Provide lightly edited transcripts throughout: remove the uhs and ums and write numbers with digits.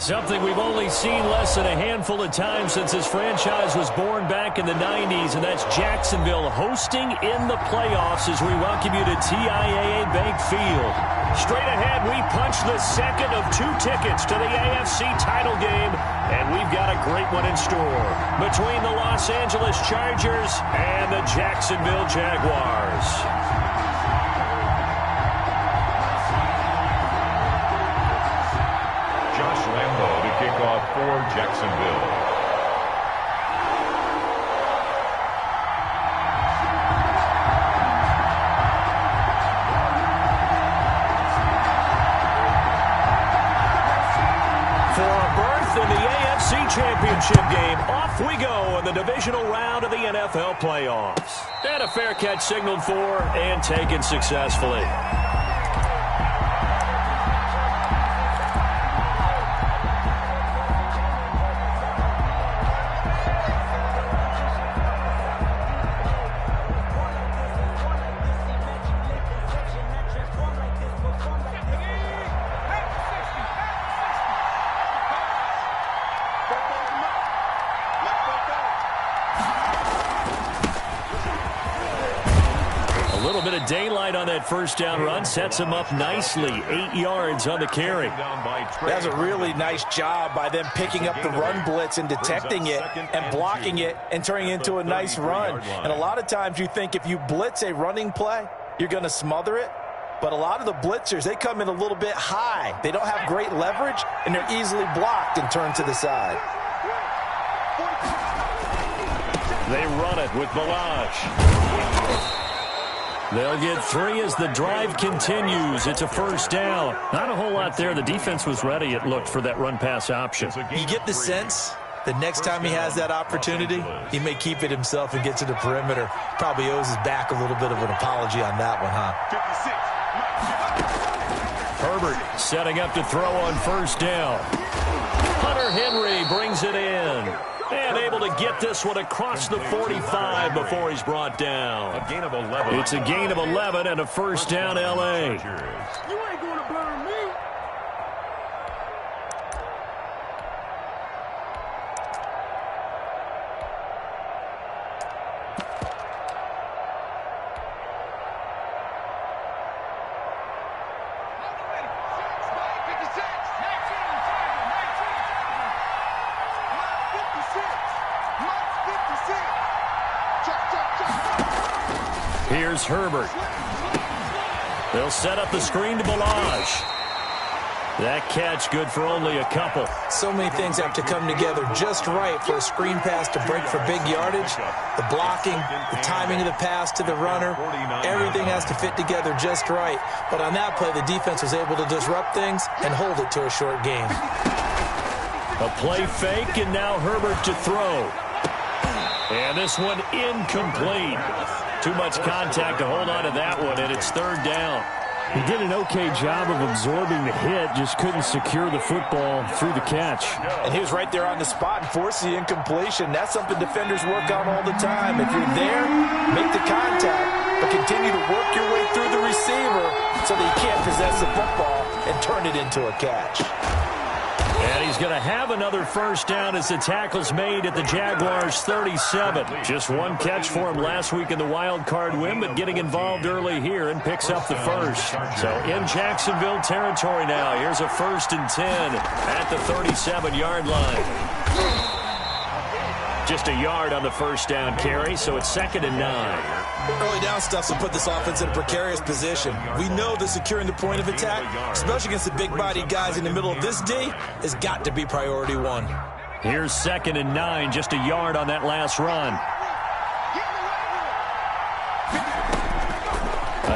Something we've only seen less than a handful of times since this franchise was born back in the 90s, and that's Jacksonville hosting in the playoffs as we welcome you to TIAA Bank Field. Straight ahead, we punch the second of 2 tickets to the AFC title game, and we've got a great one in store between the Los Angeles Chargers and the Jacksonville Jaguars. For Jacksonville. For a berth in the AFC Championship game, off we go in the divisional round of the NFL playoffs. And a fair catch signaled for and taken successfully. Daylight on that first down run sets him up nicely. 8 yards on the carry. That's a really nice job by them picking up the run blitz and detecting it and blocking it and turning it into a nice run. And a lot of times you think if you blitz a running play, you're going to smother it. But a lot of the blitzers, they come in a little bit high. They don't have great leverage, and they're easily blocked and turned to the side. They run it with Balaj. They'll get 3 as the drive continues. It's a first down. Not a whole lot there. The defense was ready, it looked, for that run-pass option. You get the sense the next time he has that opportunity, he may keep it himself and get to the perimeter. Probably owes his back a little bit of an apology on that one, huh? Herbert setting up to throw on first down. Hunter Henry brings it in. And able to get this one across the 45 before he's brought down. A gain of 11. It's a gain of 11 and a first down, L.A. You ain't going to burn me. Here's Herbert. They'll set up the screen to Balaj. That catch good for only a couple. So many things have to come together just right for a screen pass to break for big yardage. The blocking, the timing of the pass to the runner, everything has to fit together just right. But on that play, the defense was able to disrupt things and hold it to a short gain. A play fake, and now Herbert to throw. And this one incomplete. Too much contact to hold on to that one, and it's third down. He did an okay job of absorbing the hit, just couldn't secure the football through the catch. And he was right there on the spot and forced the incompletion. That's something defenders work on all the time. If you're there, make the contact, but continue to work your way through the receiver so that he can't possess the football and turn it into a catch. And he's going to have another first down as the tackle's made at the Jaguars' 37. Just one catch for him last week in the wild card win, but getting involved early here and picks up the first. So in Jacksonville territory now, here's a 1st and 10 at the 37-yard line. Just a yard on the first down carry, so it's 2nd and 9. Early down stuff will put this offense in a precarious position. We know that securing the point of attack, especially against the big-bodied guys in the middle of this D, has got to be priority 1. Here's 2nd and 9, just a yard on that last run.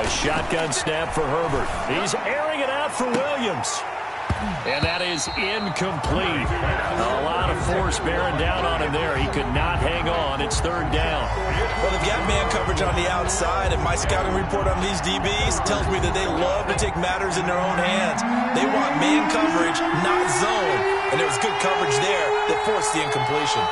A shotgun snap for Herbert. He's airing it out for Williams. And that is incomplete. A lot of force bearing down on him there. He could not hang on. It's 3rd down. Well, they've got man coverage on the outside, and my scouting report on these DBs tells me that they love to take matters in their own hands. They want man coverage, not zone. And there was good coverage there that forced the incompletion.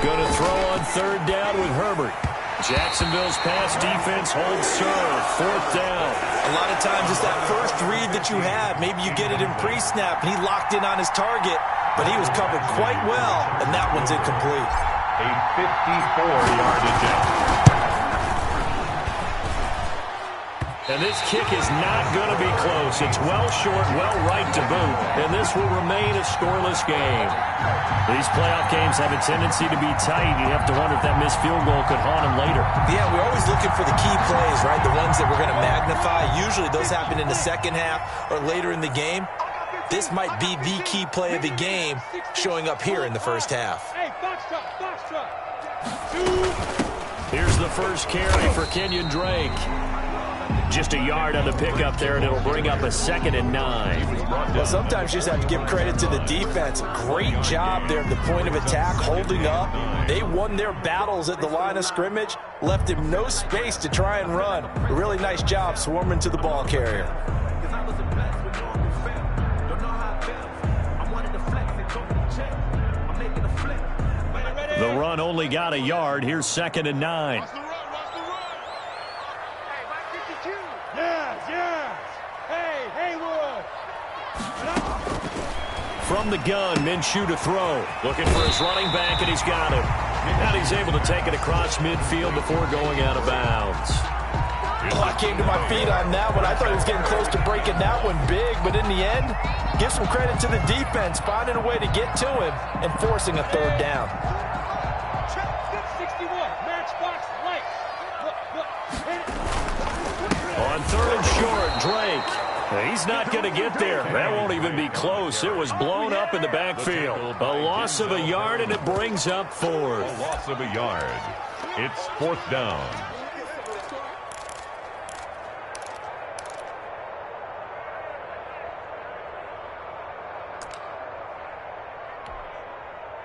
Going to throw on 3rd down with Herbert. Jacksonville's pass defense holds serve. 4th down. A lot of times it's that first read that you have. Maybe you get it in pre-snap, and he locked in on his target, but he was covered quite well, and that one's incomplete. A 54-yard attempt. And this kick is not going to be close. It's well short, well right to boot, and this will remain a scoreless game. These playoff games have a tendency to be tight. You have to wonder if that missed field goal could haunt them later. Yeah, we're always looking for the key plays, right? The ones that we're going to magnify. Usually those happen in the second half or later in the game. This might be the key play of the game showing up here in the first half. Hey, box truck, box truck. Here's the first carry for Kenyon Drake. Just a yard on the pickup there, and it'll bring up a 2nd and 9. Well, sometimes you just have to give credit to the defense. Great job there at the point of attack, holding up. They won their battles at the line of scrimmage, left him no space to try and run. A really nice job swarming to the ball carrier. The run only got a yard. Here's 2nd and 9. From the gun, Minshew to throw. Looking for his running back, and he's got him. And he's able to take it across midfield before going out of bounds. Oh, I came to my feet on that one. I thought he was getting close to breaking that one big, but in the end, give some credit to the defense, finding a way to get to him and forcing a 3rd down. 61, matchbox light. On 3rd and short, Drake. He's not going to get there. That won't even be close. It was blown up in the backfield. A loss of a yard, and it brings up 4th. A loss of a yard. It's 4th down.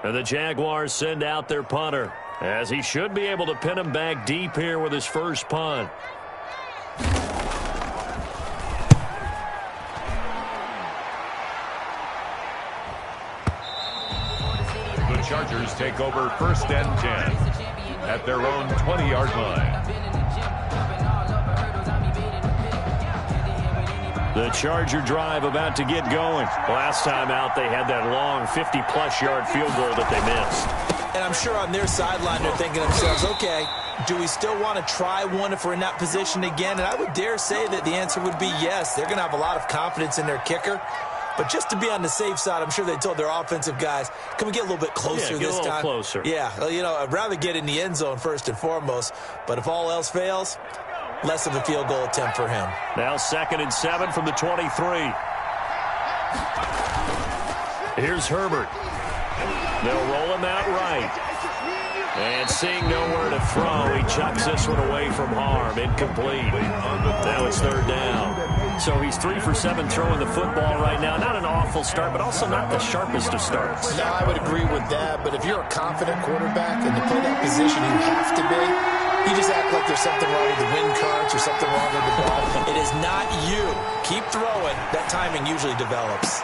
And the Jaguars send out their punter, as he should be able to pin him back deep here with his first punt. The Chargers take over 1st and 10 at their own 20-yard line. The Charger drive about to get going. Last time out, they had that long 50-plus yard field goal that they missed. And I'm sure on their sideline they're thinking to themselves, okay, do we still want to try one if we're in that position again? And I would dare say that the answer would be yes. They're going to have a lot of confidence in their kicker. But just to be on the safe side, I'm sure they told their offensive guys, can we get a little bit closer this time? Closer. Yeah, well, you know, I'd rather get in the end zone first and foremost. But if all else fails, less of a field goal attempt for him. Now 2nd and 7 from the 23. Here's Herbert. They'll roll him out right. And seeing nowhere to throw, he chucks this one away from harm. Incomplete. Now it's 3rd down. So he's 3 for 7 throwing the football right now. Not an awful start, but also not the sharpest of starts. No, I would agree with that. But if you're a confident quarterback and to play that position, you have to be. You just act like there's something wrong with the wind currents or something wrong with the ball. It is not you. Keep throwing. That timing usually develops.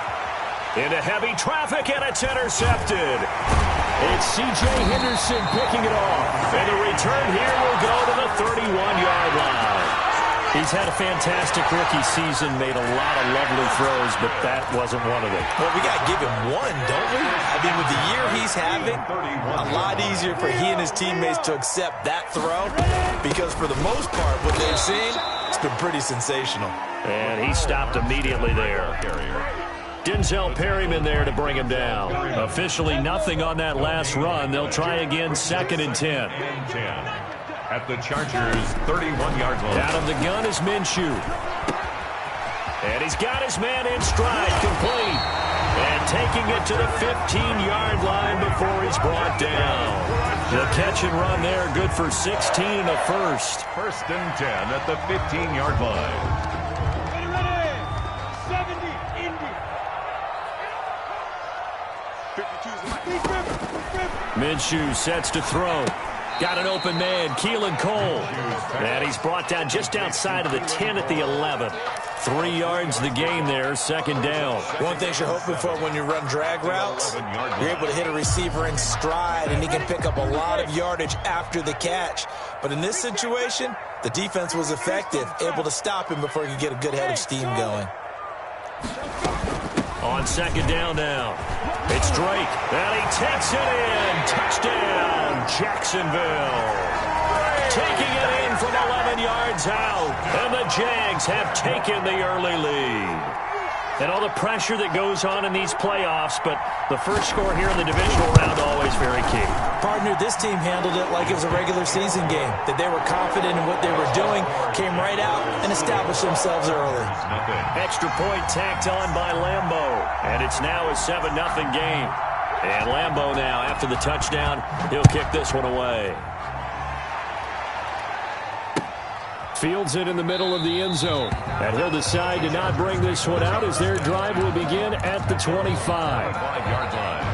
Into heavy traffic, and it's intercepted. It's C.J. Henderson picking it off. And the return here will go to the 31-yard line. He's had a fantastic rookie season, made a lot of lovely throws, but that wasn't one of them. Well, we got to give him one, don't we? I mean, with the year he's having, a lot easier for he and his teammates to accept that throw because for the most part, what they've seen, it's been pretty sensational. And he stopped immediately there. Denzel Perryman there to bring him down. Officially nothing on that last run. They'll try again 2nd and 10. At the Chargers' 31-yard line. Out of the gun is Minshew. And he's got his man in stride, complete. And taking it to the 15-yard line before he's brought down. The catch and run there, good for 16 and a first. 1st and 10 at the 15-yard line. Minshew sets to throw. Got an open man, Keelan Cole. And he's brought down just outside of the 10 at the 11. 3 yards the game there, 2nd down. One thing you're hoping for when you run drag routes, you're able to hit a receiver in stride, and he can pick up a lot of yardage after the catch. But in this situation, The defense was effective, able to stop him before he could get a good head of steam going. On second down now, it's Drake, and he takes it in. Touchdown, Jacksonville. Taking it in from 11 yards out, and the Jags have taken the early lead. And all the pressure that goes on in these playoffs, but the first score here in the divisional round always very key. Partner, this team handled it like it was a regular season game, that they were confident in what they were doing, came right out and established themselves early. Extra point tacked on by Lambo, and it's now a 7-0 game. And Lambo now, after the touchdown, he'll kick this one away. Fields it in the middle of the end zone. And he'll decide to not bring this one out as their drive will begin at the 25. 5-yard line.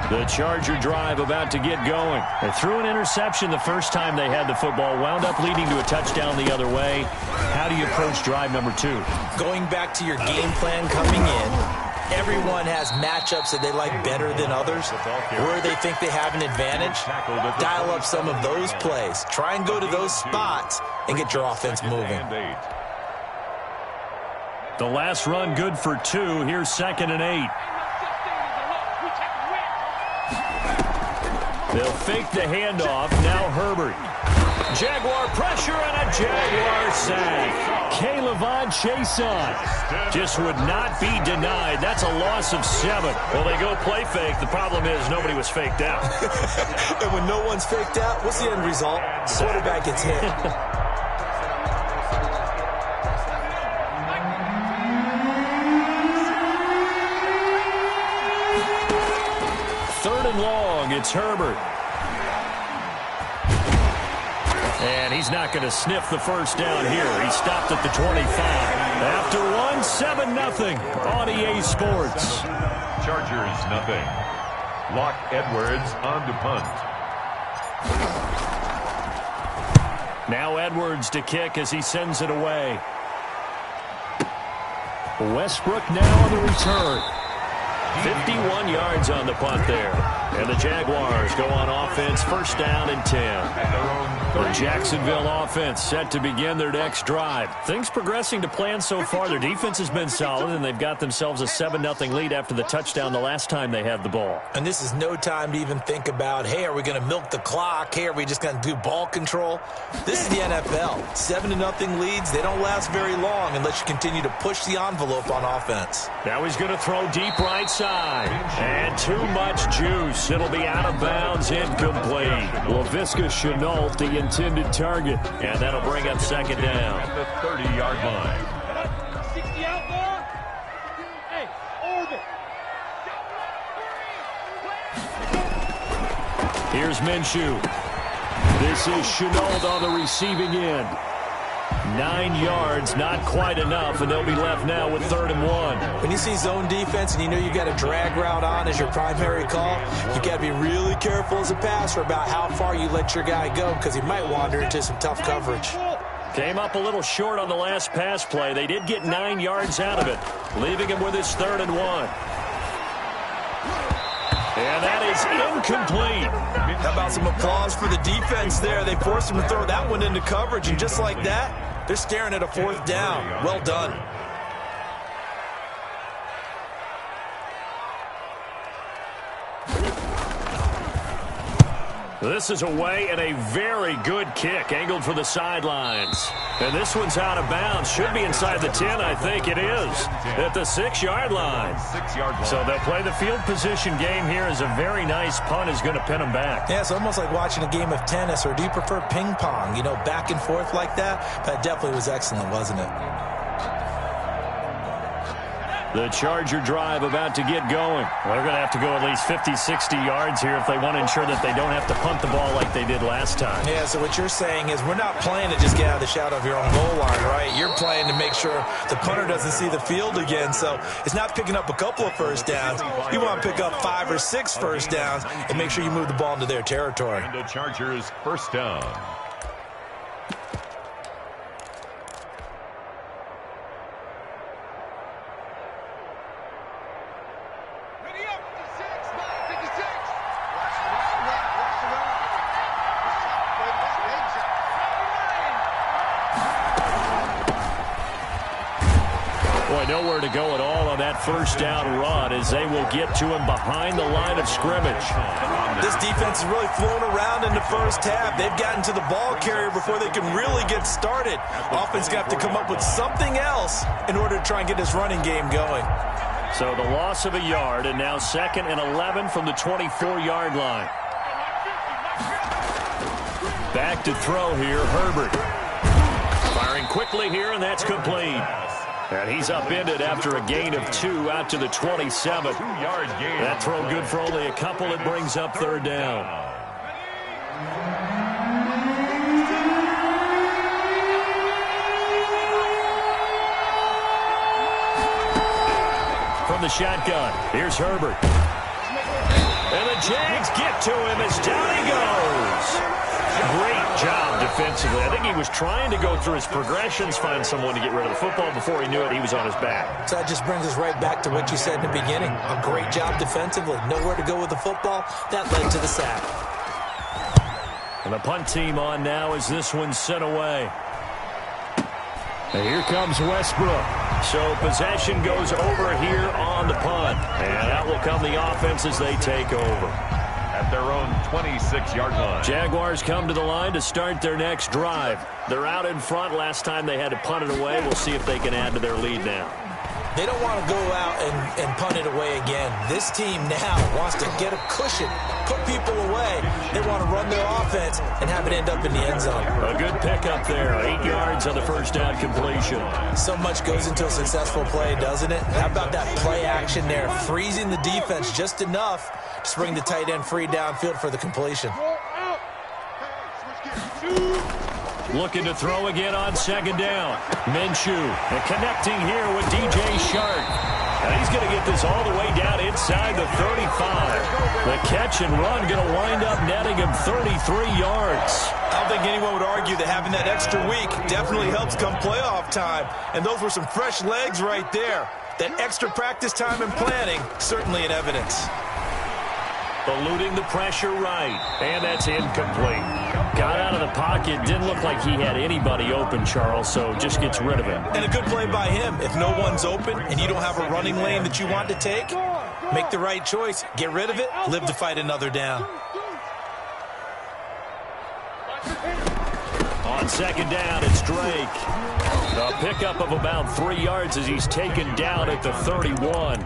The Charger drive about to get going. They threw an interception the first time they had the football, wound up leading to a touchdown the other way. How do you approach drive number 2? Going back to your game plan coming in, everyone has matchups that they like better than others, where they think they have an advantage. Dial up some of those plays. Try and go to those spots and get your offense moving. The last run good for 2. Here's 2nd and 8. They'll fake the handoff. Now Herbert. Jaguar pressure and a Jaguar sack. K'Lavon Chason just would not be denied. That's a loss of 7. Well, they go play fake. The problem is nobody was faked out. And when no one's faked out, what's the end result? Quarterback gets hit. Third and long, it's Herbert. And he's not going to sniff the first down here. He stopped at the 25. After one, 7-0 on EA Sports. Chargers, nothing. Lock Edwards on to punt. Now Edwards to kick as he sends it away. Westbrook now on the return. 51 yards on the punt there. And the Jaguars go on offense, first down and 10. The Jacksonville offense set to begin their next drive. Things progressing to plan so far. Their defense has been solid, and they've got themselves a 7-0 lead after the touchdown the last time they had the ball. And this is no time to even think about, hey, are we going to milk the clock? Hey, are we just going to do ball control? This is the NFL. 7-0 leads, they don't last very long unless you continue to push the envelope on offense. Now he's going to throw deep right side. And too much juice. It'll be out of bounds, incomplete. Laviska Shenault, the intended target. And that'll bring up second down. At the 30-yard line. 60 out ball. Hey, orbit. Here's Minshew. This is Shenault on the receiving end. 9 yards, not quite enough, and they'll be left now with 3rd and 1. When you see zone defense and you know you got a drag route on as your primary call, you got to be really careful as a passer about how far you let your guy go because he might wander into some tough coverage. Came up a little short on the last pass play. They did get 9 yards out of it, leaving him with his 3rd and 1. And that is incomplete. How about some applause for the defense there? They forced him to throw that one into coverage, and just like that, they're staring at a 4th down. Well done. This is away and a very good kick, angled for the sidelines. And this one's out of bounds. Should be inside the 10, I think it is. At the 6-yard line. 6-yard line. So they'll play the field position game here as a very nice punt is going to pin them back. Yeah, it's almost like watching a game of tennis, or do you prefer ping pong? You know, back and forth like that? That definitely was excellent, wasn't it? The Charger drive about to get going. They're going to have to go at least 50, 60 yards here if they want to ensure that they don't have to punt the ball like they did last time. Yeah, so what you're saying is we're not playing to just get out of the shadow of your own goal line, right? You're playing to make sure the punter doesn't see the field again. So it's not picking up a couple of first downs. You want to pick up 5 or 6 first downs and make sure you move the ball into their territory. And the Chargers first down. nowhere to go at all on that first down run as they will get to him behind the line of scrimmage. This defense is really flown around in the first half. They've gotten to the ball carrier before they can really get started. Offense going to have to come up with something else in order to try and get this running game going. So the loss of a yard, and now 2nd and 11 from the 24-yard line. Back to throw here, Herbert. Firing quickly here, and that's complete. And he's upended after a gain of 2 out to the 27. 2-yard gain. That throw good for only a couple. It brings up 3rd down. From the shotgun, here's Herbert. And the Jags get to him as down he goes. Great job defensively. I think he was trying to go through his progressions, find someone to get rid of the football. Before he knew it, he was on his back. So that just brings us right back to what you said in the beginning. A great job defensively. Nowhere to go with the football. That led to the sack. And the punt team on now as this one's sent away. And here comes Westbrook. So possession goes over here on the punt. And out will come the offense as they take over. At their own 26-yard line. Jaguars come to the line to start their next drive. They're out in front. Last time they had to punt it away. We'll see if they can add to their lead now. They don't want to go out and punt it away again. This team now wants to get a cushion, put people away. They want to run their offense and have it end up in the end zone. A good pickup there. 8 yards on the first down completion. So much goes into a successful play, doesn't it? How about that play action there? Freezing the defense just enough to bring the tight end free downfield for the completion. Looking to throw again on 2nd down. Minshew and connecting here with DJ Shark. And he's going to get this all the way down inside the 35. The catch and run going to wind up netting him 33 yards. I don't think anyone would argue that having that extra week definitely helps come playoff time. And those were some fresh legs right there. That extra practice time and planning, certainly in evidence. Eluding the pressure right. And that's incomplete. Got out of the pocket. Didn't look like he had anybody open, Charles, so just gets rid of him. And a good play by him. If no one's open and you don't have a running lane that you want to take, make the right choice. Get rid of it. Live to fight another down. On 2nd down, it's Drake. A pickup of about 3 yards as he's taken down at the 31.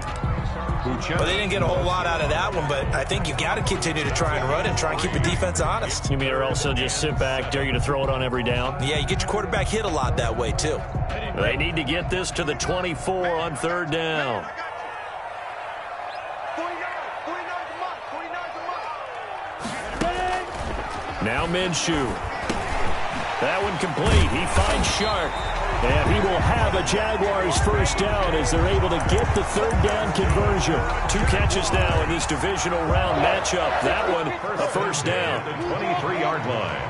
Well, they didn't get a whole lot out of that one, but I think you got to continue to try and run and try and keep the defense honest. You mean or also just sit back, dare you to throw it on every down? Yeah, you get your quarterback hit a lot that way, too. They need to get this to the 24 on 3rd down. Now Minshew. That one complete. He finds Shark. And he will have a Jaguars first down as they're able to get the 3rd down conversion. 2 catches now in this divisional round matchup. That one, a first down. The 23-yard line.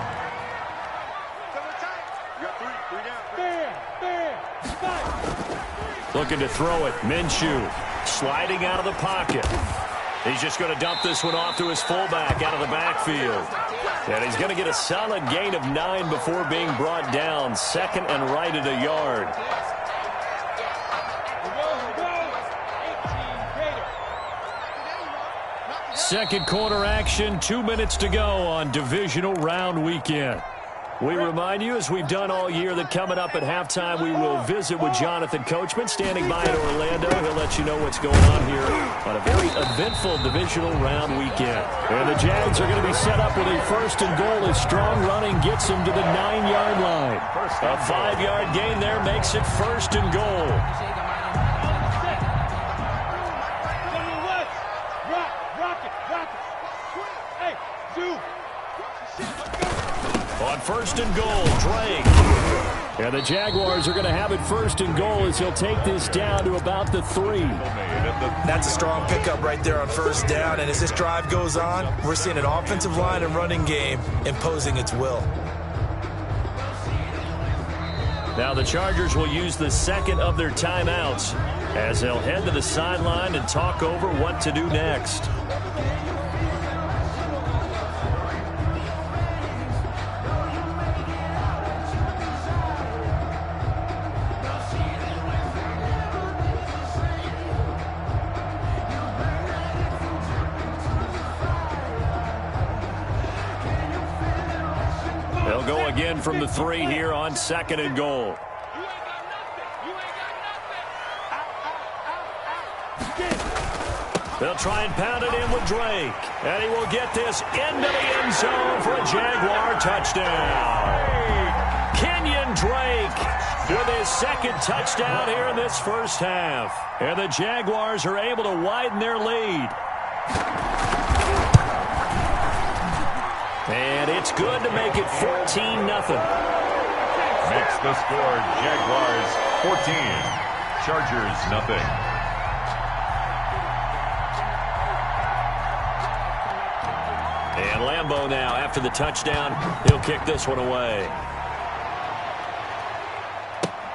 Looking to throw it. Minshew sliding out of the pocket. He's just going to dump this one off to his fullback out of the backfield. And he's going to get a solid gain of 9 before being brought down. 2nd and right at a yard. Second quarter action, 2 minutes to go on divisional round weekend. We remind you, as we've done all year, that coming up at halftime, we will visit with Jonathan Coachman, standing by in Orlando. He'll let you know what's going on here on a very eventful divisional round weekend. And the Jags are going to be set up with a 1st and goal as strong running gets them to the 9-yard line. A 5-yard gain there makes it 1st and goal. On 1st and goal, Drake. And the Jaguars are going to have it 1st and goal as he'll take this down to about the 3. That's a strong pickup right there on 1st down. And as this drive goes on, we're seeing an offensive line and running game imposing its will. Now the Chargers will use the 2nd of their timeouts as they'll head to the sideline and talk over what to do next. go again from the 3 here on 2nd and goal. They'll try and pound it in with Drake. And he will get this into the end zone for a Jaguar touchdown. Kenyon Drake with his 2nd touchdown here in this first half. And the Jaguars are able to widen their lead. And it's good to make it 14-0. Makes the score Jaguars 14, Chargers nothing. And Lambeau now, after the touchdown, he'll kick this one away.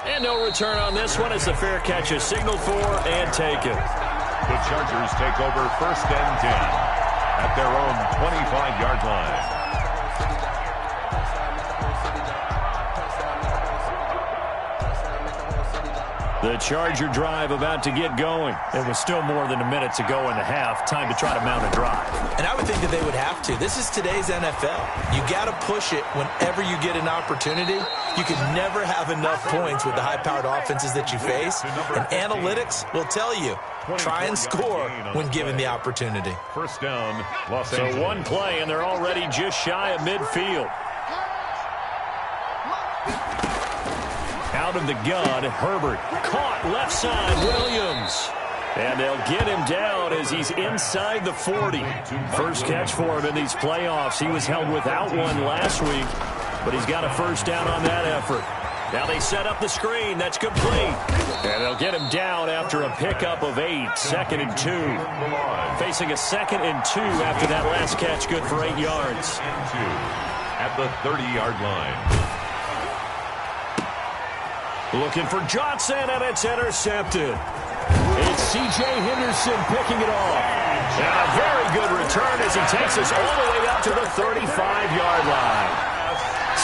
And no return on this one as the fair catch is signaled for and taken. The Chargers take over 1st and 10 at their own 25-yard line. The Charger drive about to get going. It was still more than a minute to go in the half. Time to try to mount a drive. And I would think that they would have to. This is today's NFL. You got to push it whenever you get an opportunity. You can never have enough points with the high-powered offenses that you face. And analytics will tell you, try and score when given the opportunity. 1st down, Los Angeles. So one play, and they're already just shy of midfield. Out of the gun, Herbert caught left side, Williams. And they'll get him down as he's inside the 40. First catch for him in these playoffs. He was held without one last week, but he's got a 1st down on that effort. Now they set up the screen. That's complete. And they'll get him down after a pickup of 8. 2nd and 2. Facing a 2nd and 2 after that last catch, good for 8 yards. At the 30-yard line. Looking for Johnson, and it's intercepted. It's C.J. Henderson picking it off. And a very good return as he takes us all the way up to the 35-yard line.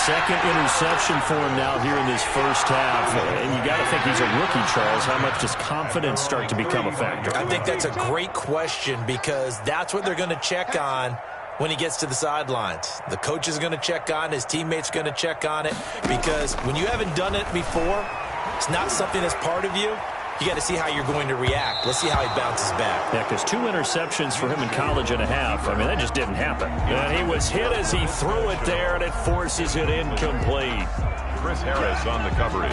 2nd interception for him now here in this first half. And you got to think he's a rookie, Charles. How much does confidence start to become a factor? I think that's a great question because that's what they're going to check on when he gets to the sidelines. The coach is going to check on, his teammates are going to check on it, because when you haven't done it before, it's not something that's part of you. You got to see how you're going to react. Let's see how he bounces back. Yeah, because 2 interceptions for him in college and a half. I mean, that just didn't happen. And he was hit as he threw it there, and it forces it incomplete. Chris Harris on the coverage.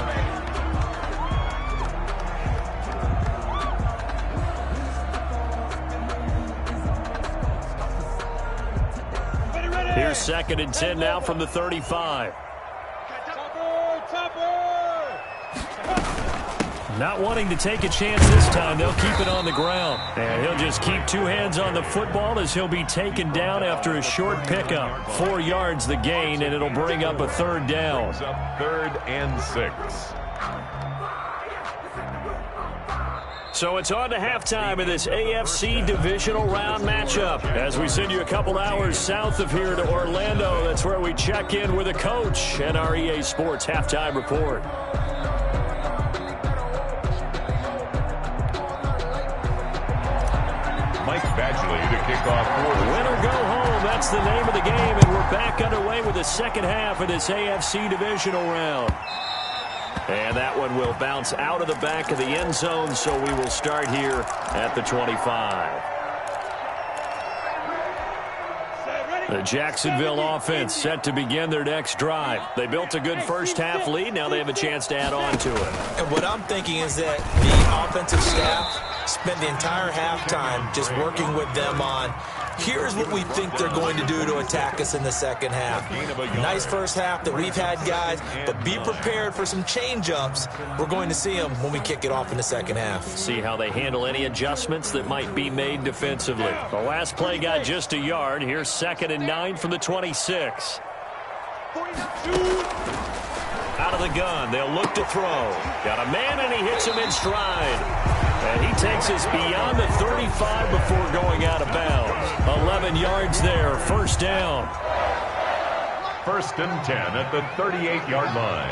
Here's 2nd and 10 now from the 35. Not wanting to take a chance this time, they'll keep it on the ground. And he'll just keep 2 hands on the football as he'll be taken down after a short pickup. 4 yards the gain, and it'll bring up a 3rd down. It's up 3rd and 6. So it's on to halftime of this AFC divisional round matchup. As we send you a couple hours south of here to Orlando, that's where we check in with a coach and our EA Sports halftime report. Mike Badgley to kick off for the Win or go home, that's the name of the game, and we're back underway with the second half of this AFC divisional round. And that one will bounce out of the back of the end zone, so we will start here at the 25. The Jacksonville offense set to begin their next drive. They built a good first half lead. Now they have a chance to add on to it. And what I'm thinking is that the offensive staff spent the entire halftime just working with them on, here's what we think they're going to do to attack us in the second half. Nice first half that we've had, guys, but be prepared for some change-ups. We're going to see them when we kick it off in the second half. See how they handle any adjustments that might be made defensively. The last play got just a yard. Here's 2nd and 9 from the 26. Out of the gun, they'll look to throw. Got a man, and he hits him in stride. And he takes us beyond the 35 before going out of bounds. 11 yards there, 1st down. 1st and 10 at the 38-yard line.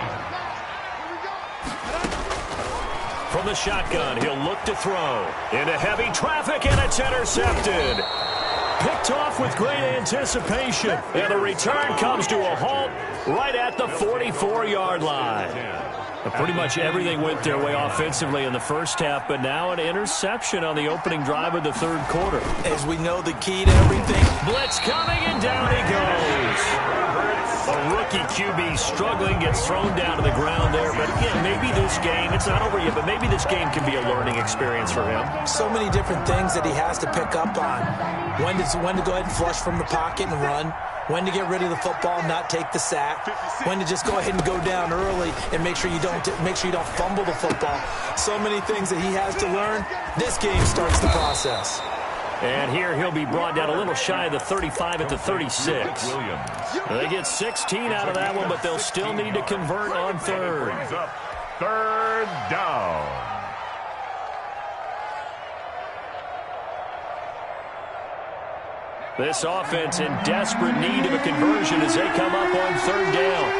From the shotgun, he'll look to throw. Into heavy traffic, and it's intercepted. Picked off with great anticipation. And the return comes to a halt right at the 44-yard line. Pretty much everything went their way offensively in the first half, but now an interception on the opening drive of the third quarter. As we know, the key to everything. Blitz coming, and down he goes. A rookie QB struggling, gets thrown down to the ground there. But again, maybe this game, it's not over yet, but maybe this game can be a learning experience for him. So many different things that he has to pick up on. When to go ahead and flush from the pocket and run. When to get rid of the football and not take the sack. When to just go ahead and go down early and make sure you don't fumble the football. So many things that he has to learn. This game starts the process. And here he'll be brought down a little shy of the 35 at the 36. They get 16 out of that one, but they'll still need to convert on third. Third down. This offense in desperate need of a conversion as they come up on third down.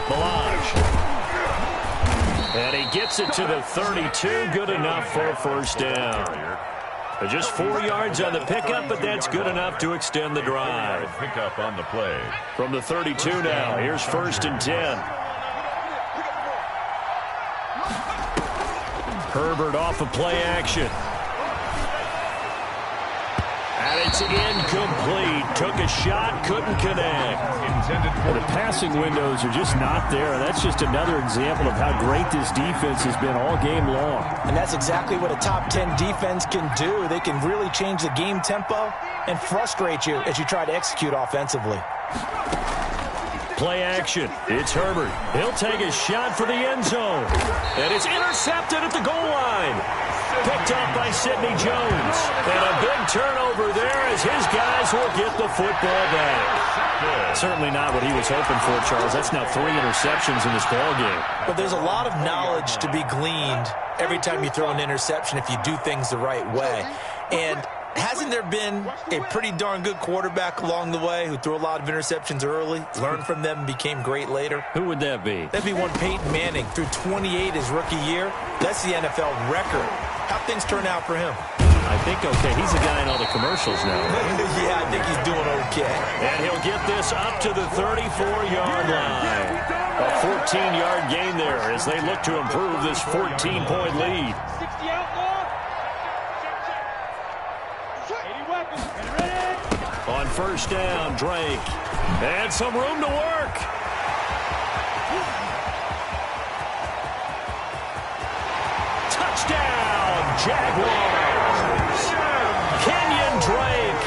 Balaj. And he gets it to the 32. Good enough for a first down. Just 4 yards on the pickup, but that's good enough to extend the drive. Pickup on the play. From the 32 now, here's 1st and 10. Herbert off of play action. And it's incomplete. Took a shot, couldn't connect. The passing windows are just not there. That's just another example of how great this defense has been all game long. And that's exactly what a top 10 defense can do. They can really change the game tempo and frustrate you as you try to execute offensively. Play action. It's Herbert. He'll take a shot for the end zone. And it's intercepted at the goal line. Picked up by Sidney Jones. And a big turnover there as his guys will get the football back. Certainly not what he was hoping for, Charles. That's now 3 interceptions in this ballgame. But there's a lot of knowledge to be gleaned every time you throw an interception if you do things the right way. And hasn't there been a pretty darn good quarterback along the way who threw a lot of interceptions early, learned from them, and became great later? Who would that be? That'd be one Peyton Manning. Threw 28 his rookie year. That's the NFL record. How'd things turn out for him? I think okay. He's the guy in all the commercials now. Yeah, I think he's doing okay. And he'll get this up to the 34-yard line. A 14-yard gain there as they look to improve this 14-point lead. 60 outlaw. On first down, Drake. And some room to work. Touchdown, Jaguars. Kenyon Drake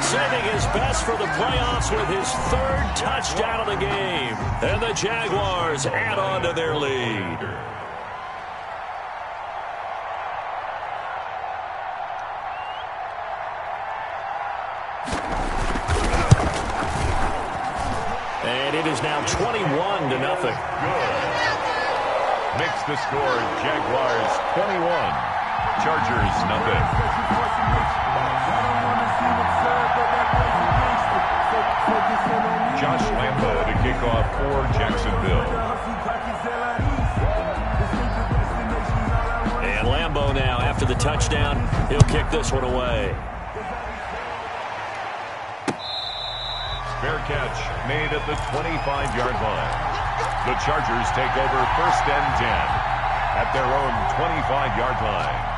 saving his best for the playoffs with his 3rd touchdown of the game. And the Jaguars add on to their lead. And it is now 21-0. Makes the score Jaguars 21, Chargers nothing. Josh Lambo to kick off for Jacksonville. And Lambo now, after the touchdown, he'll kick this one away. Fair catch made at the 25-yard line. The Chargers take over 1st and 10 at their own 25-yard line.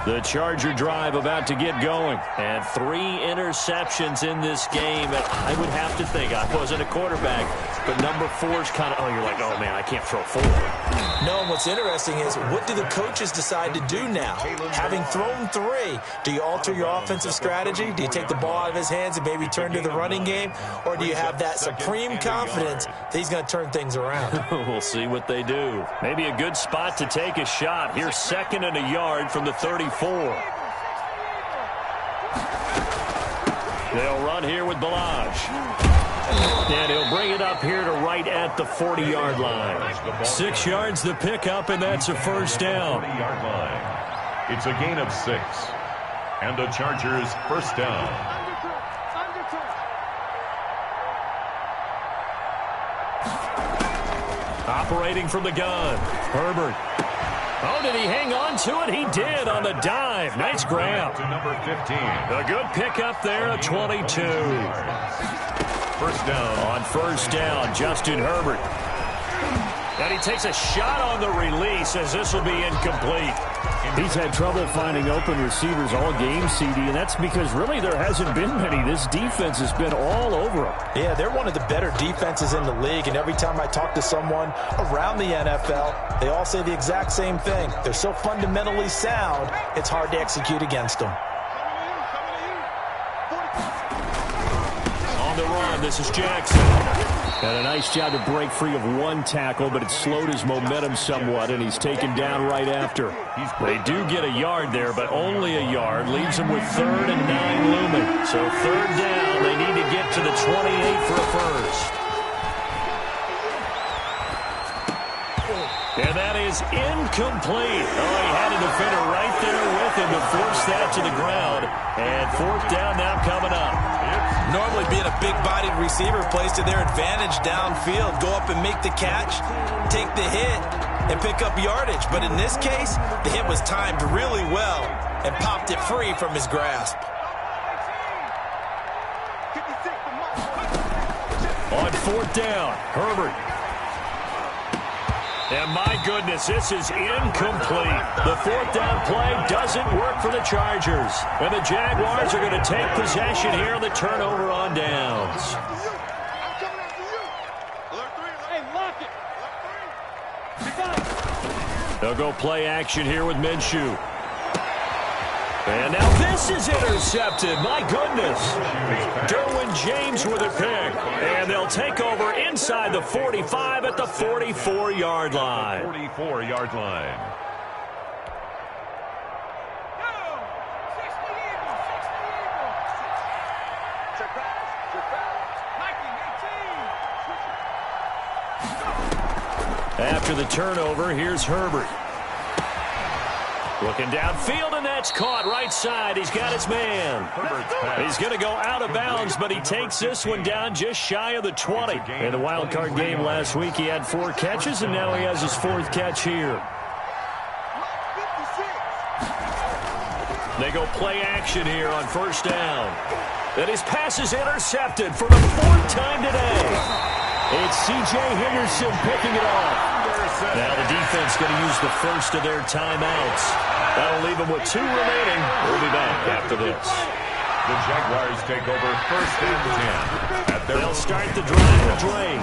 The Charger drive about to get going. And 3 interceptions in this game. And I would have to think, I wasn't a quarterback, but number 4 is kind of, you're like, oh, man, I can't throw 4. No, and what's interesting is, what do the coaches decide to do now? Having thrown 3, do you alter your offensive strategy? Do you take the ball out of his hands and maybe turn to the running game? Or do you have that supreme confidence that he's going to turn things around? We'll see what they do. Maybe a good spot to take a shot. Here's 2nd and a yard from the 34. They'll run here with Balaj. And he'll bring it up here to right at the 40-yard line. 6 yards the pickup, and that's a first down. It's a gain of 6. And the Chargers first down. Operating from the gun. Herbert. Oh, did he hang on to it? He did on the dive. Nice grab. To number 15. A good pickup there at 22. First down. On first down, Justin Herbert. And he takes a shot on the release as this will be incomplete. He's had trouble finding open receivers all game, CD, and that's because really there hasn't been many. This defense has been all over him. Yeah, they're one of the better defenses in the league, and every time I talk to someone around the NFL, they all say the exact same thing. They're so fundamentally sound, it's hard to execute against them. On the run, this is Jackson. And a nice job to break free of one tackle, but it slowed his momentum somewhat, and he's taken down right after. They do get a yard there, but only a yard. Leaves them with 3rd and 9 looming. So 3rd down, they need to get to the 28 for a first. And that is incomplete. Oh, he had a defender right there with him to force that to the ground. And 4th down now coming up. Normally being a big-bodied receiver plays to their advantage downfield. Go up and make the catch, take the hit, and pick up yardage. But in this case, the hit was timed really well and popped it free from his grasp. On 4th down, Herbert. And my goodness, this is incomplete. The 4th down play doesn't work for the Chargers. And the Jaguars are going to take possession here on the turnover on downs. They'll go play action here with Minshew. And now this is intercepted. My goodness. Derwin James with a pick. And they'll take over inside the 45 at the 44-yard line. 44-yard line. After the turnover, here's Herbert. Looking downfield, and that's caught right side. He's got his man. He's going to go out of bounds, but he takes this one down just shy of the 20. In the wild card game last week, he had 4 catches, and now he has his 4th catch here. They go play action here on first down. And his pass is intercepted for the 4th time today. It's C.J. Henderson picking it off. Now the defense going to use the first of their timeouts. That'll leave them with 2 remaining. We'll be back after this. The Jaguars take over 1st and 10. They'll start the drive with Dre.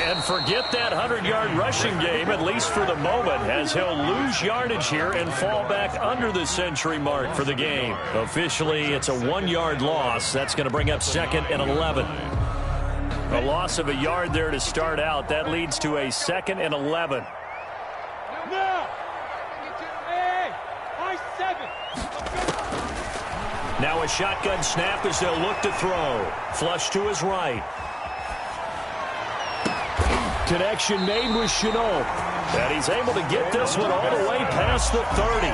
And forget that 100-yard rushing game, at least for the moment, as he'll lose yardage here and fall back under the century mark for the game. Officially, it's a 1-yard loss. That's going to bring up 2nd and 11. A loss of a yard there to start out. That leads to a 2nd and 11. Now a shotgun snap as they'll look to throw. Flush to his right. Connection made with Chenault. And he's able to get this one all the way past the 30.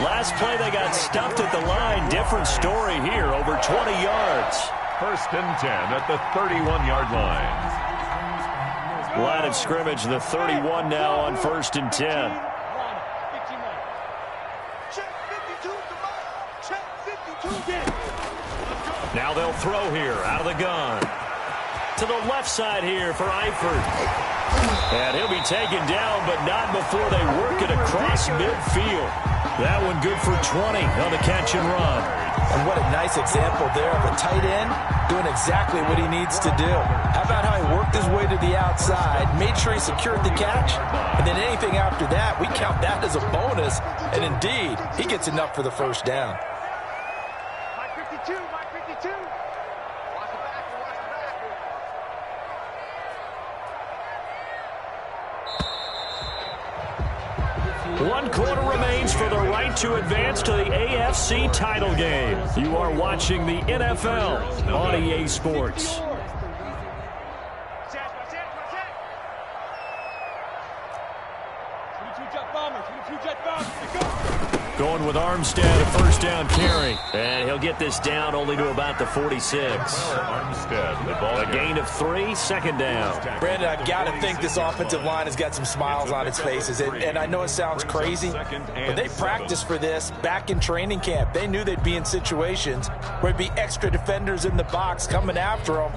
Last play they got stuffed at the line. Different story here, over 20 yards. 1st and 10 at the 31-yard line. Line of scrimmage, the 31 now on 1st and 10. Now they'll throw here out of the gun. To the left side here for Eifert. And he'll be taken down, but not before they work it across midfield. That one good for 20 on the catch and run. And what a nice example there of a tight end doing exactly what he needs to do. How about how he worked his way to the outside, made sure he secured the catch, and then anything after that, we count that as a bonus. And indeed, he gets enough for the 1st down. Mike 52, Mike 52. Watch the back, watch the back. One quarter remains for the right to advance to the AFC title game. You are watching the NFL on EA Sports. Jet bomber, 22 jet bomber. Going with Armstead, a first down carry. And he'll get this down only to about the 46. Armstead, the ball A gain of 3, second down. Brandon, I've got to think this offensive line has got some smiles on its faces. And I know it sounds crazy, but they practiced for this back in training camp. They knew they'd be in situations where there'd be extra defenders in the box coming after them,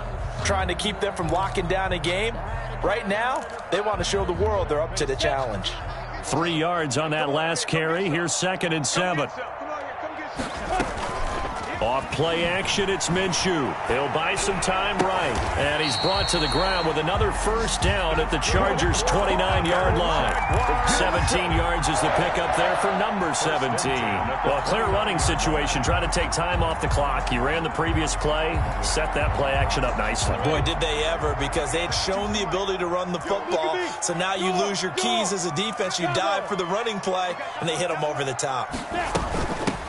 trying to keep them from locking down a game. Right now, they want to show the world they're up to the challenge. 3 yards on that last carry. Here's 2nd and 7. Off play action, it's Minshew. He'll buy some time right. And he's brought to the ground with another first down at the Chargers' 29-yard line. 17 yards is the pickup there for number 17. Well, clear running situation. Try to take time off the clock. He ran the previous play, set that play action up nicely. Boy, did they ever, because they had shown the ability to run the football. So now you lose your keys as a defense. You dive for the running play, and they hit them over the top.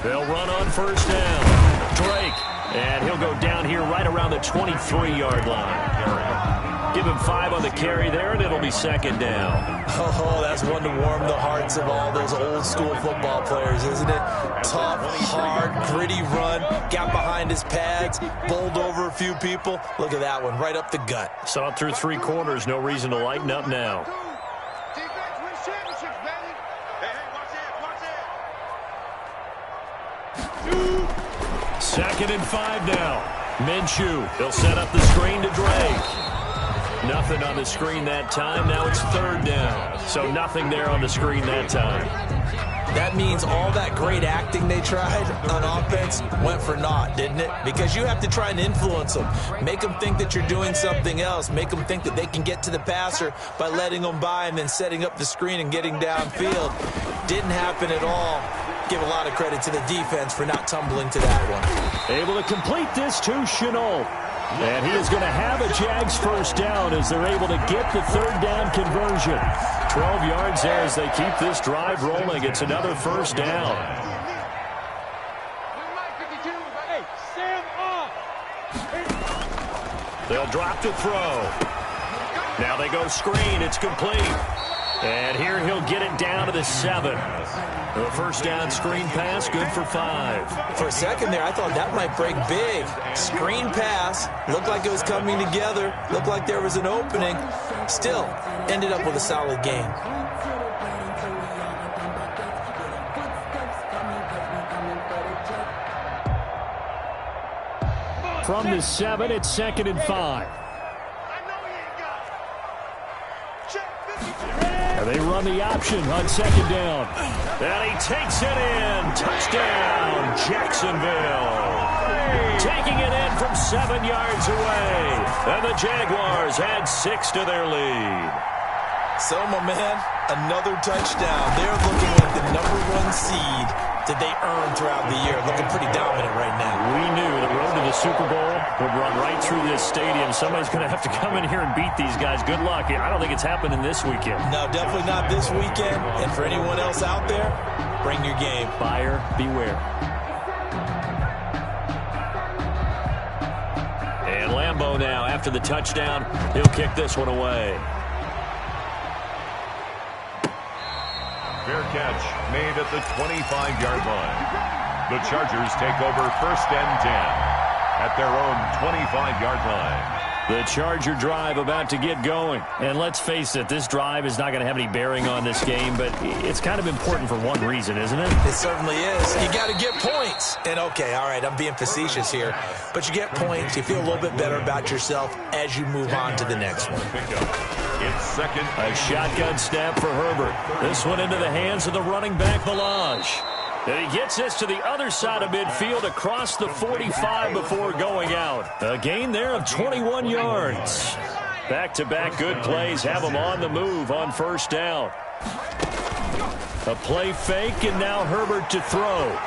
They'll run on first down. Drake, and he'll go down here right around the 23-yard line. Give him 5 on the carry there, and it'll be 2nd down. Oh, that's one to warm the hearts of all those old-school football players, isn't it? Tough, hard, gritty run, got behind his pads, bowled over a few people. Look at that one, right up the gut. Saw it through 3 quarters, no reason to lighten up now. Defense wins championships, baby. Hey, watch it. 2nd and 5 now. Minshew, he'll set up the screen to Drake. Nothing on the screen that time. Now it's 3rd down. So nothing there on the screen that time. That means all that great acting they tried on offense went for naught, didn't it? Because you have to try and influence them. Make them think that you're doing something else. Make them think that they can get to the passer by letting them by and then setting up the screen and getting downfield. Didn't happen at all. Give a lot of credit to the defense for not tumbling to that one. Able to complete this to Shenault. And he is going to have a Jags first down as they're able to get the 3rd down conversion. 12 yards there as they keep this drive rolling. It's another first down. They'll drop to throw. Now they go screen. It's complete. And here he'll get it down to the 7. The first down screen pass, good for 5. For a second there, I thought that might break big. Screen pass, looked like it was coming together, looked like there was an opening. Still, ended up with a solid game. From the 7, it's 2nd and 5. And they run the option on 2nd down. And he takes it in. Touchdown, Jacksonville. Taking it in from 7 yards away. And the Jaguars add 6 to their lead. So, my man, another touchdown. They're looking like the #1 seed that they earned throughout the year. Looking pretty dominant right now. We knew the road to the Super Bowl would run right through this stadium. Somebody's going to have to come in here and beat these guys. Good luck. I don't think it's happening this weekend. No, definitely not this weekend. And for anyone else out there, bring your game. Buyer beware. And Lambeau now, after the touchdown, he'll kick this one away. Fair catch made at the 25-yard line. The Chargers take over 1st and 10 at their own 25-yard line. The Charger drive about to get going. And let's face it, this drive is not going to have any bearing on this game, but it's kind of important for one reason, isn't it? It certainly is. You got to get points. And, okay, all right, I'm being facetious here. But you get points, you feel a little bit better about yourself as you move on to the next one. It's 2nd. A shotgun snap for Herbert. This one into the hands of the running back, Balaj. And he gets this to the other side of midfield across the 45 before going out. A gain there of 21 yards. Back-to-back good plays have him on the move on first down. A play fake, and now Herbert to throw.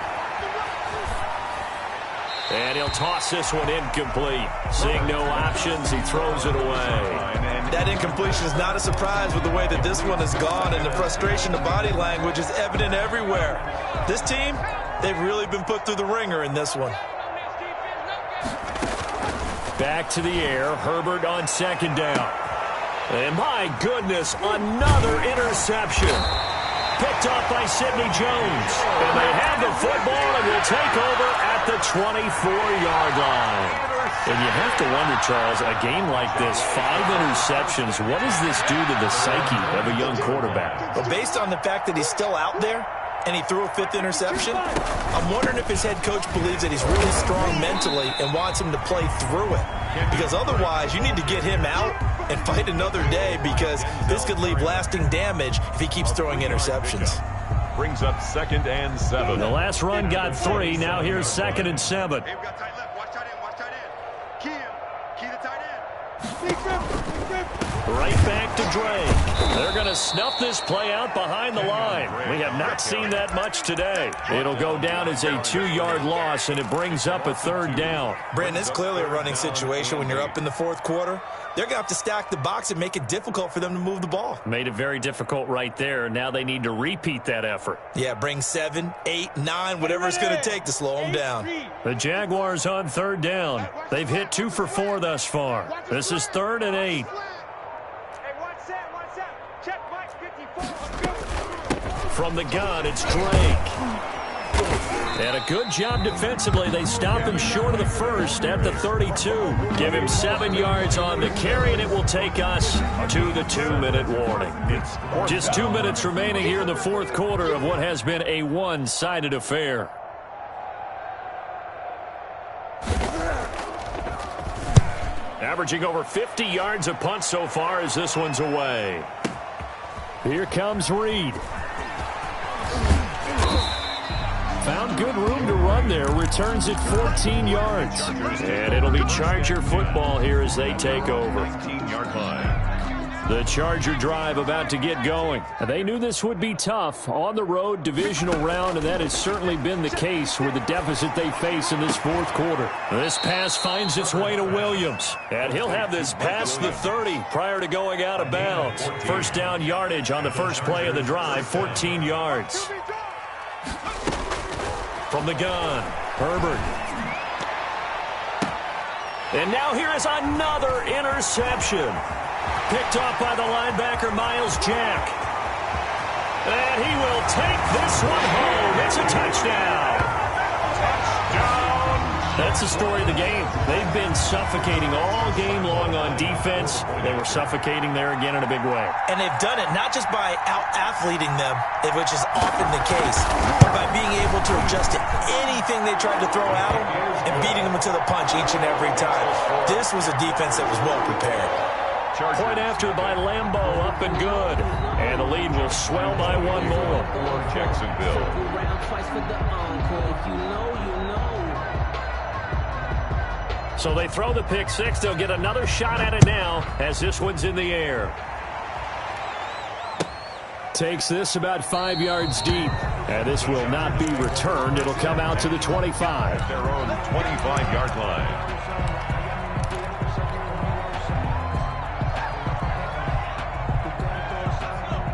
And he'll toss this one incomplete. Seeing no options, he throws it away. That incompletion is not a surprise with the way that this one has gone, and the frustration, the body language is evident everywhere. This team, they've really been put through the ringer in this one. Back to the air, Herbert on 2nd down. And my goodness, another interception. Picked off by Sidney Jones. And they have the football and will take over at the 24-yard line. And you have to wonder, Charles, a game like this, 5 interceptions, what does this do to the psyche of a young quarterback? Well, based on the fact that he's still out there and he threw a 5th interception, I'm wondering if his head coach believes that he's really strong mentally and wants him to play through it. Because otherwise, you need to get him out and fight another day, because this could leave lasting damage if he keeps throwing interceptions. Brings up 2nd and 7. The last run got 3. Now here's 2nd and 7. Hey, we got tight left. Watch tight end. Watch tight end. Key him. Key the tight end. Right back to Drake. They're going to snuff this play out behind the line. We have not seen that much today. It'll go down as a 2-yard loss, and it brings up a 3rd down. Brandon, it's clearly a running situation when you're up in the 4th quarter. They're going to have to stack the box and make it difficult for them to move the ball. Made it very difficult right there. Now they need to repeat that effort. Yeah, bring 7, 8, 9, whatever it's going to take to slow them down. The Jaguars on 3rd down. They've hit 2 for 4 thus far. This is 3rd and 8. From the gun, it's Drake. And a good job defensively. They stop him short of the first at the 32. Give him 7 yards on the carry, and it will take us to the 2-minute warning. Just 2 minutes remaining here in the 4th quarter of what has been a one-sided affair. Averaging over 50 yards a punt so far as this one's away. Here comes Reed. Found good room to run there. Returns it 14 yards. And it'll be Charger football here as they take over. 15-yard line. The Charger drive about to get going. They knew this would be tough. On the road, divisional round, and that has certainly been the case with the deficit they face in this 4th quarter. This pass finds its way to Williams. And he'll have this past the 30 prior to going out of bounds. 1st down yardage on the first play of the drive, 14 yards. From the gun, Herbert. And now here is another interception. Picked off by the linebacker, Miles Jack. And he will take this one home. It's a touchdown. That's the story of the game. They've been suffocating all game long on defense. They were suffocating there again in a big way. And they've done it not just by out-athleting them, which is often the case, but by being able to adjust to anything they tried to throw at them and beating them to the punch each and every time. This was a defense that was well prepared. Point after by Lambeau, up and good. And the lead will swell by 1 more. For Jacksonville. So they throw the pick 6. They'll get another shot at it now as this one's in the air. Takes this about 5 yards deep. And this will not be returned. It'll come out to the 25. Their own 25-yard line.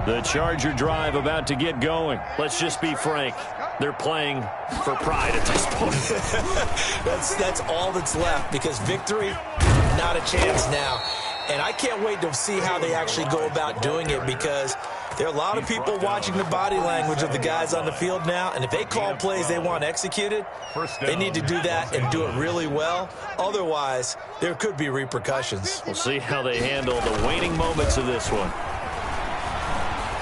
The Charger drive about to get going. Let's just be frank. They're playing for pride at this point. That's all that's left, because victory, not a chance now. And I can't wait to see how they actually go about doing it, because there are a lot of people watching the body language of the guys on the field now, and if they call plays they want executed, they need to do that and do it really well. Otherwise, there could be repercussions. We'll see how they handle the waning moments of this one.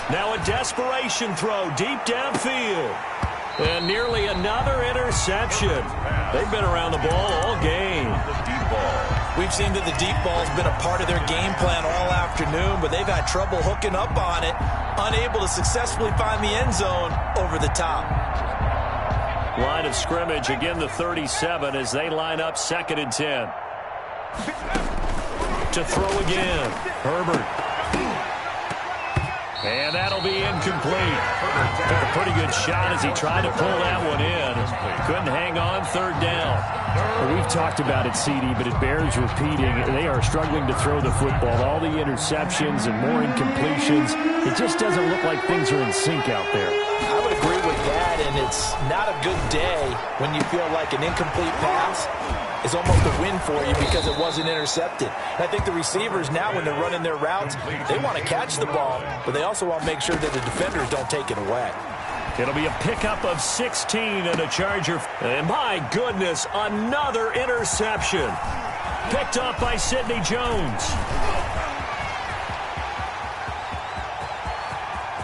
Now a desperation throw deep downfield. And nearly another interception. They've been around the ball all game. We've seen that the deep ball's been a part of their game plan all afternoon, but they've had trouble hooking up on it, unable to successfully find the end zone over the top. Line of scrimmage, again the 37 as they line up 2nd and 10. To throw again, Herbert. And that'll be incomplete. Took a pretty good shot as he tried to pull that one in. Couldn't hang on, 3rd down. Well, we've talked about it, CD, but it bears repeating. They are struggling to throw the football. All the interceptions and more incompletions. It just doesn't look like things are in sync out there. I would agree with that, and it's not a good day when you feel like an incomplete pass is almost a win for you because it wasn't intercepted. And I think the receivers now, when they're running their routes, they want to catch the ball, but they also want to make sure that the defenders don't take it away. It'll be a pickup of 16 and a Charger. And my goodness, another interception. Picked up by Sidney Jones.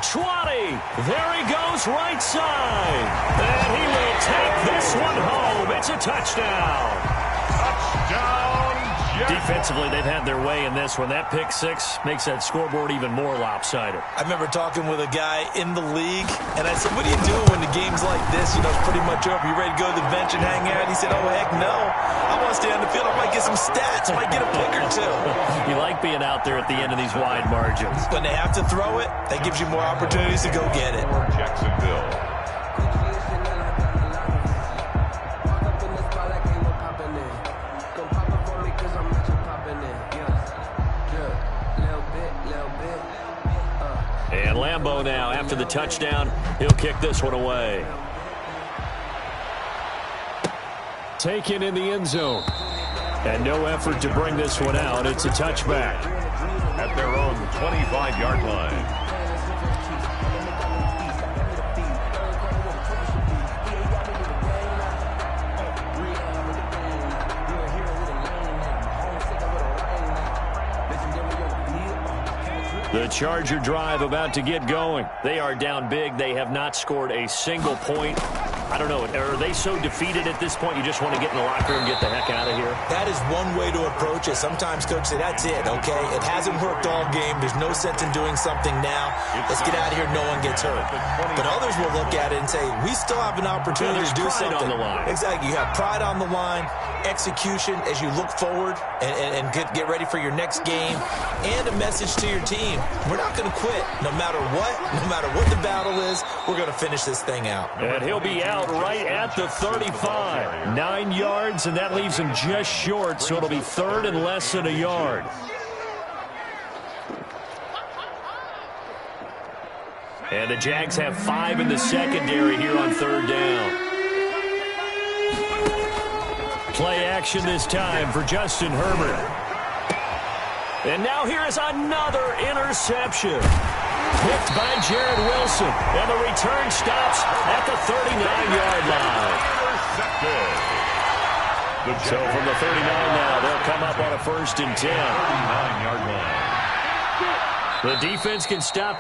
20. There he goes, right side. And he will take this one home. It's a touchdown. Touchdown, Jags. Defensively, they've had their way in this one. That pick six makes that scoreboard even more lopsided. I remember talking with a guy in the league, and I said, what are you doing when the game's like this? You know, it's pretty much over. You ready to go to the bench and hang out? He said, oh, heck no. I want to stay on the field. I might get some stats. I might get a pick or two. You like being out there at the end of these wide margins. When they have to throw it, that gives you more opportunities to go get it. For Jacksonville. And Lambeau now, after the touchdown, he'll kick this one away. Taken in the end zone. And no effort to bring this one out. It's a touchback. At their own 25-yard line. The Charger drive about to get going. They are down big. They have not scored a single point. I don't know. Are they so defeated at this point you just want to get in the locker room and get the heck out of here? That is one way to approach it. Sometimes coaches say, that's it, okay? It hasn't worked all game. There's no sense in doing something now. Let's get out of here. No one gets hurt. But others will look at it and say, we still have an opportunity to do something. On the line. Exactly. You have pride on the line, execution as you look forward and get ready for your next game, and a message to your team. We're not going to quit. No matter what the battle is, we're going to finish this thing out. And he'll be out right at the 35. 9 yards, and that leaves him just short, so it'll be third and less than a yard. And the Jags have 5 in the secondary here on third down. Play action this time for Justin Herbert. And now here is another interception. Picked by Jared Wilson. And the return stops at the 39-yard line. So from the 39 now, they'll come up on a 1st and 10. 39-yard line. The defense can stop it.